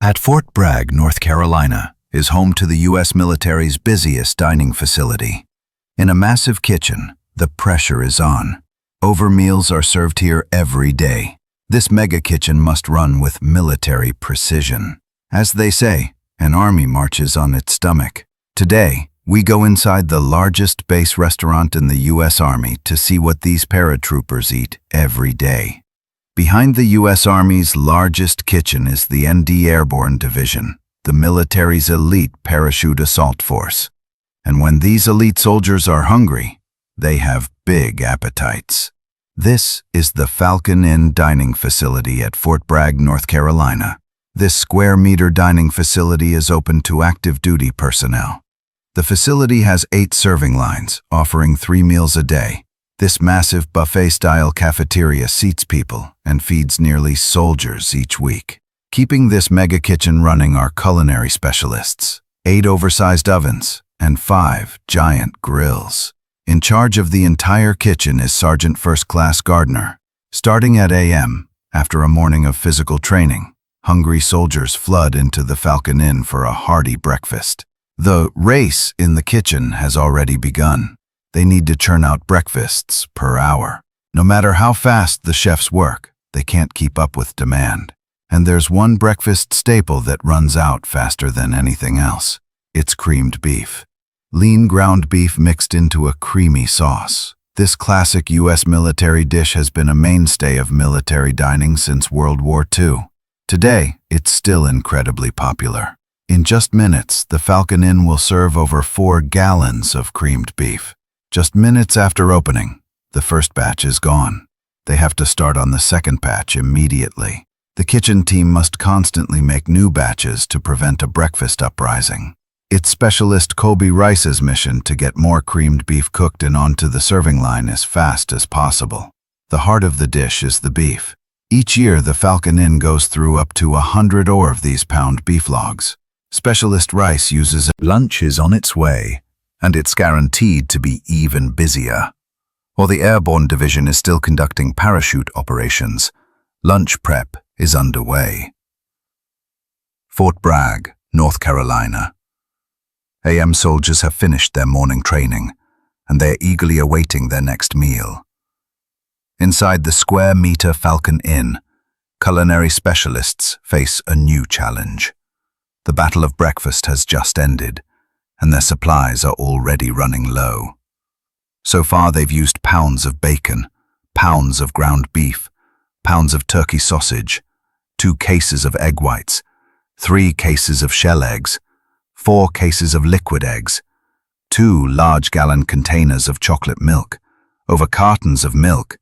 At Fort Bragg, North Carolina, is home to the U.S. military's busiest dining facility. In a massive kitchen, the pressure is on. Overmeals are served here every day. This mega kitchen must run with military precision. As they say, an army marches on its stomach. Today, we go inside the largest base restaurant in the U.S. Army to see what these paratroopers eat every day. Behind the U.S. Army's largest kitchen is the ND Airborne Division, the military's elite parachute assault force. And when these elite soldiers are hungry, they have big appetites. This is the Falcon Inn dining facility at Fort Bragg, North Carolina. This square-meter dining facility is open to active duty personnel. The facility has 8 serving lines, offering 3 meals a day. This massive buffet-style cafeteria seats people and feeds nearly soldiers each week. Keeping this mega kitchen running are culinary specialists, 8 oversized ovens, and 5 giant grills. In charge of the entire kitchen is Sergeant First Class Gardner. Starting at a.m., after a morning of physical training, hungry soldiers flood into the Falcon Inn for a hearty breakfast. The race in the kitchen has already begun. They need to churn out breakfasts per hour. No matter how fast the chefs work, they can't keep up with demand. And there's one breakfast staple that runs out faster than anything else. It's creamed beef. Lean ground beef mixed into a creamy sauce. This classic U.S. military dish has been a mainstay of military dining since World War II. Today, it's still incredibly popular. In just minutes, the Falcon Inn will serve over 4 gallons of creamed beef. Just minutes after opening, the first batch is gone. They have to start on the second batch immediately. The kitchen team must constantly make new batches to prevent a breakfast uprising. It's specialist Colby Rice's mission to get more creamed beef cooked and onto the serving line as fast as possible. The heart of the dish is the beef. Each year, the Falcon Inn goes through up to 100 of these pound beef logs. Specialist Rice uses lunch is on its way, and it's guaranteed to be even busier. While the Airborne Division is still conducting parachute operations, lunch prep is underway. Fort Bragg, North Carolina. AM soldiers have finished their morning training, and they are eagerly awaiting their next meal. Inside the square-meter Falcon Inn, culinary specialists face a new challenge. The Battle of Breakfast has just ended, and their supplies are already running low. So far they've used pounds of bacon, pounds of ground beef, pounds of turkey sausage, 2 cases of egg whites, 3 cases of shell eggs, 4 cases of liquid eggs, 2 large gallon containers of chocolate milk, over cartons of milk,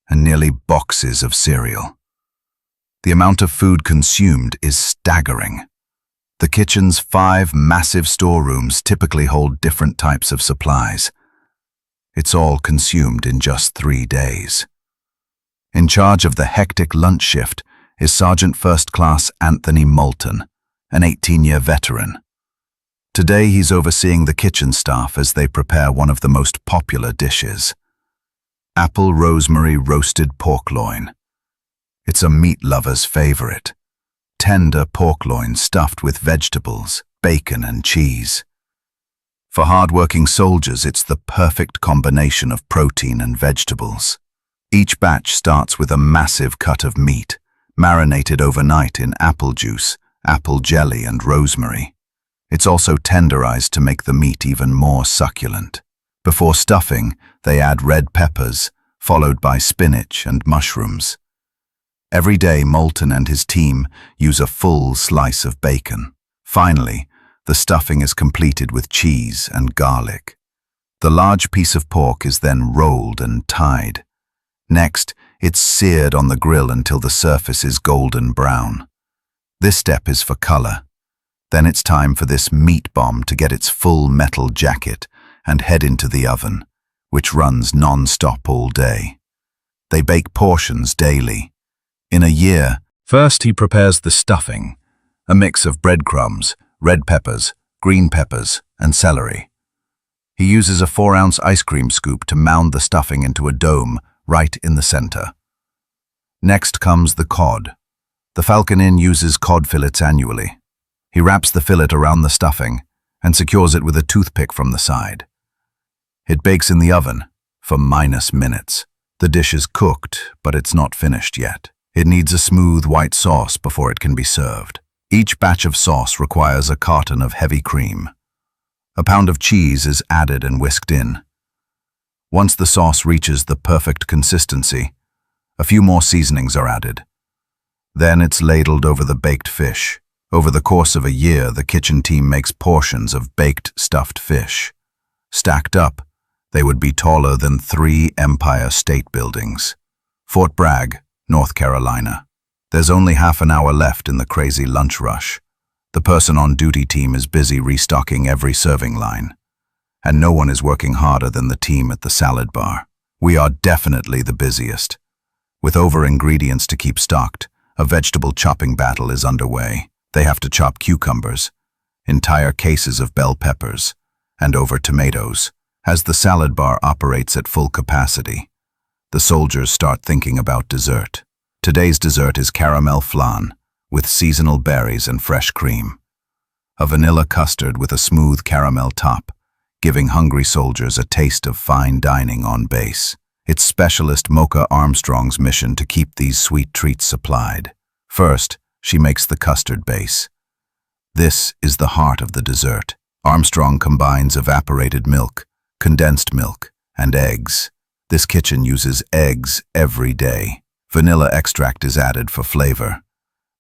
and nearly boxes of cereal. The amount of food consumed is staggering. The kitchen's 5 massive storerooms typically hold different types of supplies. It's all consumed in just 3 days. In charge of the hectic lunch shift is Sergeant First Class Anthony Moulton, an 18-year veteran. Today he's overseeing the kitchen staff as they prepare one of the most popular dishes, apple rosemary roasted pork loin. It's a meat lover's favorite. Tender pork loin stuffed with vegetables, bacon and cheese. For hard-working soldiers, it's the perfect combination of protein and vegetables. Each batch starts with a massive cut of meat, marinated overnight in apple juice, apple jelly and rosemary. It's also tenderized to make the meat even more succulent. Before stuffing, they add red peppers, followed by spinach and mushrooms. Every day, Moulton and his team use a full slice of bacon. Finally, the stuffing is completed with cheese and garlic. The large piece of pork is then rolled and tied. Next, it's seared on the grill until the surface is golden brown. This step is for color. Then it's time for this meat bomb to get its full metal jacket and head into the oven, which runs non-stop all day. They bake portions daily. In a year, first he prepares the stuffing, a mix of breadcrumbs, red peppers, green peppers, and celery. He uses a 4-ounce ice cream scoop to mound the stuffing into a dome right in the center. Next comes the cod, The Falcon Inn uses cod fillets annually. He wraps the fillet around the stuffing and secures it with a toothpick from the side. It bakes in the oven for -minutes. The dish is cooked, but it's not finished yet. It needs a smooth white sauce before it can be served. Each batch of sauce requires a carton of heavy cream. A pound of cheese is added and whisked in. Once the sauce reaches the perfect consistency, a few more seasonings are added. Then it's ladled over the baked fish. Over the course of a year, the kitchen team makes portions of baked stuffed fish. Stacked up, they would be taller than 3 Empire State Buildings. Fort Bragg, North Carolina. There's only half an hour left in the crazy lunch rush. The person on duty team is busy restocking every serving line. And no one is working harder than the team at the salad bar. We are definitely the busiest. With over-ingredients to keep stocked, a vegetable chopping battle is underway. They have to chop cucumbers, entire cases of bell peppers, and over tomatoes. As the salad bar operates at full capacity, the soldiers start thinking about dessert. Today's dessert is caramel flan, with seasonal berries and fresh cream. A vanilla custard with a smooth caramel top, giving hungry soldiers a taste of fine dining on base. It's specialist Mocha Armstrong's mission to keep these sweet treats supplied. First, she makes the custard base. This is the heart of the dessert. Armstrong combines evaporated milk, condensed milk, and eggs. This kitchen uses eggs every day. Vanilla extract is added for flavor.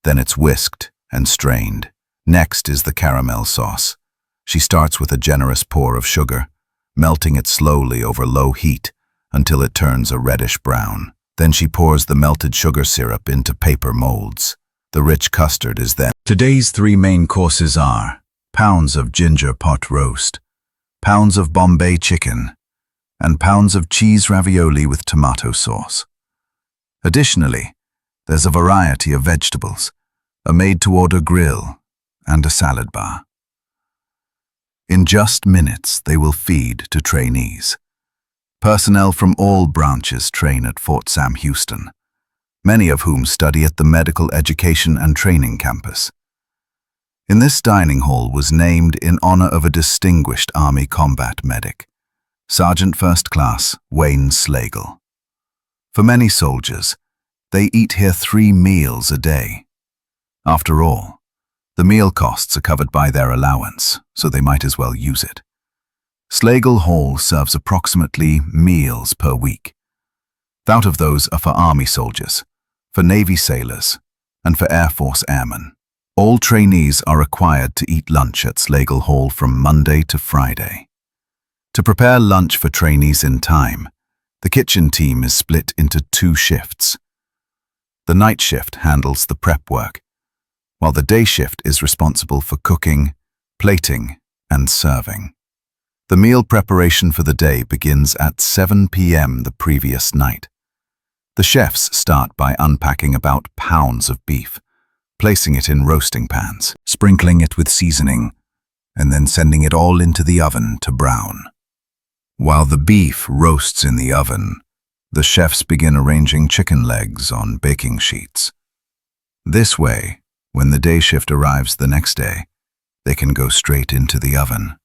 Then it's whisked and strained. Next is the caramel sauce. She starts with a generous pour of sugar, melting it slowly over low heat until it turns a reddish brown. Then she pours the melted sugar syrup into paper molds. The rich custard is then. Today's 3 main courses are pounds of ginger pot roast, pounds of Bombay chicken, and pounds of cheese ravioli with tomato sauce. Additionally, there's a variety of vegetables, a made-to-order grill, and a salad bar. In just minutes, they will feed to trainees. Personnel from all branches train at Fort Sam Houston, many of whom study at the Medical Education and Training Campus. In this dining hall was named in honor of a distinguished Army combat medic, Sergeant First Class Wayne Slagle. For many soldiers, they eat here 3 meals a day. After all, the meal costs are covered by their allowance, so they might as well use it. Slagle Hall serves approximately meals per week. Out of those are for Army soldiers, for Navy sailors, and for Air Force airmen. All trainees are required to eat lunch at Slagle Hall from Monday to Friday. To prepare lunch for trainees in time, the kitchen team is split into 2 shifts. The night shift handles the prep work, while the day shift is responsible for cooking, plating, and serving. The meal preparation for the day begins at 7 p.m. the previous night. The chefs start by unpacking about pounds of beef, placing it in roasting pans, sprinkling it with seasoning, and then sending it all into the oven to brown. While the beef roasts in the oven, the chefs begin arranging chicken legs on baking sheets. This way, when the day shift arrives the next day, they can go straight into the oven.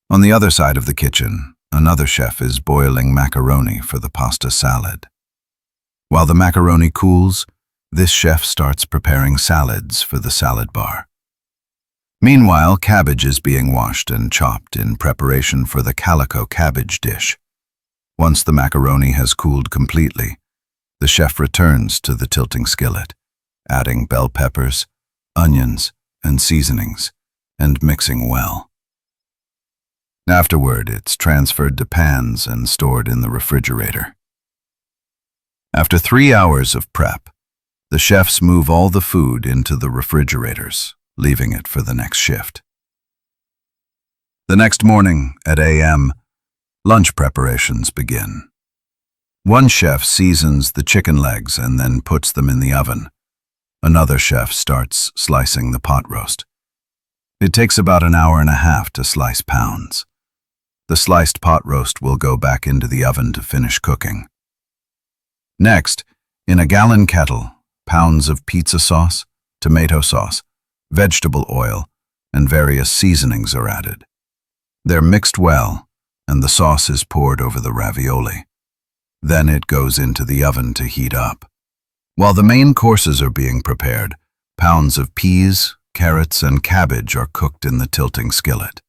On the other side of the kitchen, another chef is boiling macaroni for the pasta salad. While the macaroni cools, this chef starts preparing salads for the salad bar. Meanwhile, cabbage is being washed and chopped in preparation for the calico cabbage dish. Once the macaroni has cooled completely, the chef returns to the tilting skillet, adding bell peppers, onions, and seasonings, and mixing well. Afterward, it's transferred to pans and stored in the refrigerator. After 3 hours of prep, the chefs move all the food into the refrigerators, leaving it for the next shift. The next morning, at a.m., lunch preparations begin. One chef seasons the chicken legs and then puts them in the oven. Another chef starts slicing the pot roast. It takes about an hour and a half to slice pounds. The sliced pot roast will go back into the oven to finish cooking. Next, in a gallon kettle, Pounds of pizza sauce, tomato sauce, vegetable oil, and various seasonings are added. They're mixed well, and the sauce is poured over the ravioli. Then it goes into the oven to heat up. While the main courses are being prepared, pounds of peas, carrots, and cabbage are cooked in the tilting skillet.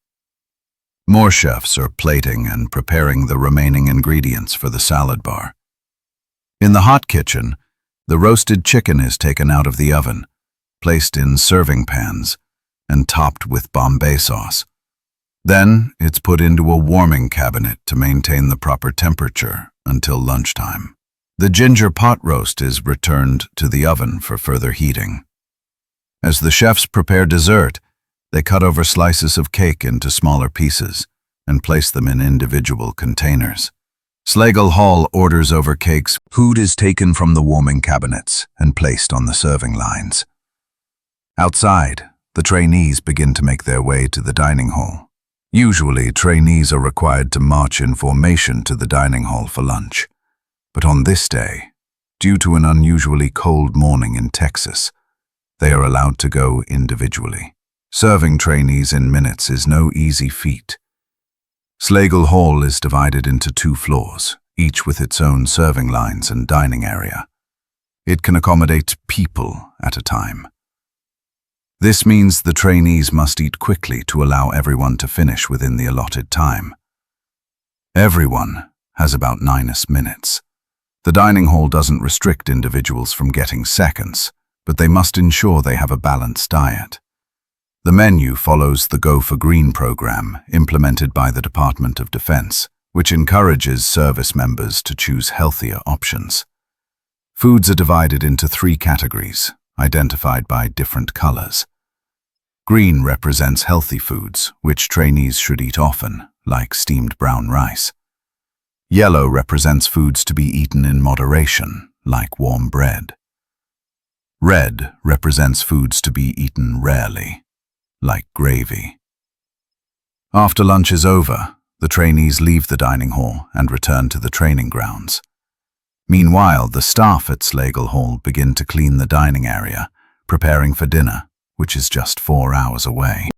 More chefs are plating and preparing the remaining ingredients for the salad bar. In the hot kitchen, the roasted chicken is taken out of the oven, placed in serving pans, and topped with Bombay sauce. Then it's put into a warming cabinet to maintain the proper temperature until lunchtime. The ginger pot roast is returned to the oven for further heating. As the chefs prepare dessert, they cut over slices of cake into smaller pieces and place them in individual containers. Schlegel Hall orders over cakes. Food is taken from the warming cabinets and placed on the serving lines. Outside, the trainees begin to make their way to the dining hall. Usually, trainees are required to march in formation to the dining hall for lunch. But on this day, due to an unusually cold morning in Texas, they are allowed to go individually. Serving trainees in minutes is no easy feat. Schlegel Hall is divided into 2 floors, each with its own serving lines and dining area. It can accommodate people at a time. This means the trainees must eat quickly to allow everyone to finish within the allotted time. Everyone has about 9 minutes. The dining hall doesn't restrict individuals from getting seconds, but they must ensure they have a balanced diet. The menu follows the Go for Green program implemented by the Department of Defense, which encourages service members to choose healthier options. Foods are divided into 3 categories, identified by different colors. Green represents healthy foods, which trainees should eat often, like steamed brown rice. Yellow represents foods to be eaten in moderation, like warm bread. Red represents foods to be eaten rarely, like gravy. After lunch is over, the trainees leave the dining hall and return to the training grounds. Meanwhile, the staff at Schlegel Hall begin to clean the dining area, preparing for dinner, which is just 4 hours away.